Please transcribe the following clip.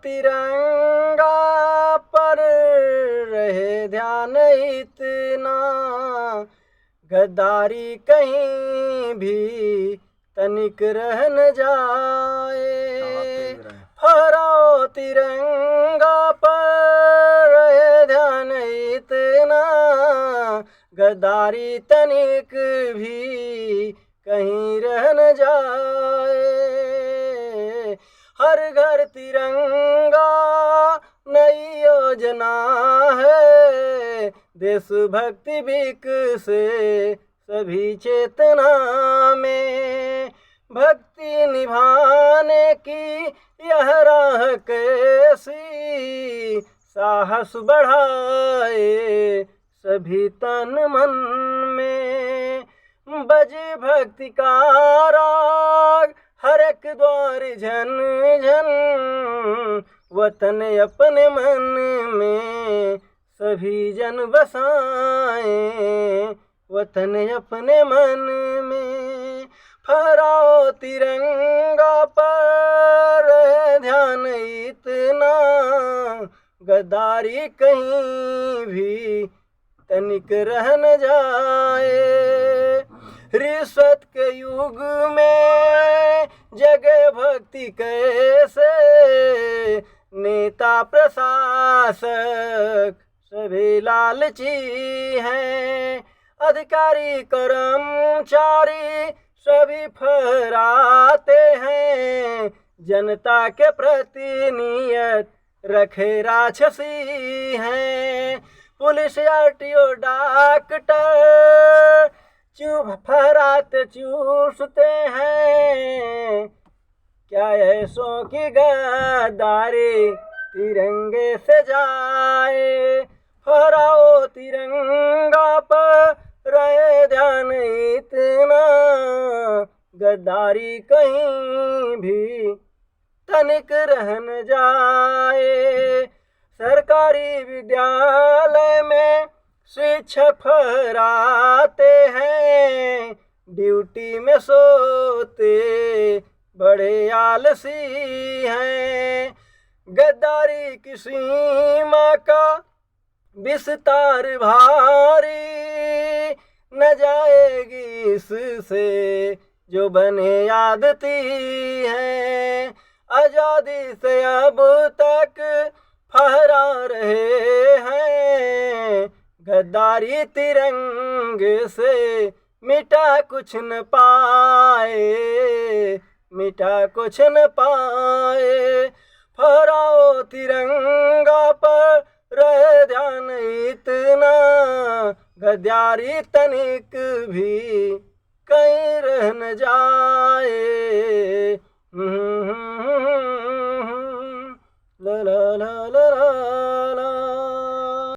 तिरंगा पर रहे ध्यान इतना, गद्दारी कहीं भी तनिक रह न जाए। फहराओ तिरंगा पर रहे ध्यान इतना, गद्दारी तनिक भी कहीं रह न जाए। हर घर तिरंगा नई योजना है, देशभक्ति विकसे सभी चेतना में। भक्ति निभाने की यह राह कैसी, साहस बढ़ाए सभी तन मन में। बजे भक्ति का राग हर एक द्वार झन झन, वतन अपने मन में सभी जन बसाएं, वतन अपने मन में। फहराओ तिरंगा पर ध्यान इतना, गद्दारी कहीं भी तनिक रह न जाए। रिश्वत के युग में जगह भक्ति कैसे, नेता प्रशासक सभी लालची हैं। अधिकारी कर्मचारी सभी फहराते हैं, जनता के प्रति नियत रखे राक्षसी हैं। पुलिस आरटीओ डॉक्टर चुप फहराते चूसते हैं, क्या ऐसों की गद्दारी तिरंगे से जाए। फहराओ तिरंगा पर रहे ध्यान इतना, गद्दारी कहीं भी तनिक रह न जाए। सरकारी विद्यालय में शिक्षक फहराते हैं, ड्यूटी में सोते बड़े आलसी हैं। गद्दारी की सीमा का विस्तार भारी, न जाएगी इससे जो बने आदती है। आजादी से अब तक फहरा रहे हैं, गद्दारी तिरंगे से मिटा कुछ न पाए, मिटा कुछ न पाए। फहराओ तिरंगा पर रहे ध्यान इतना, गद्दारी तनिक भी कहीं रह न जाए।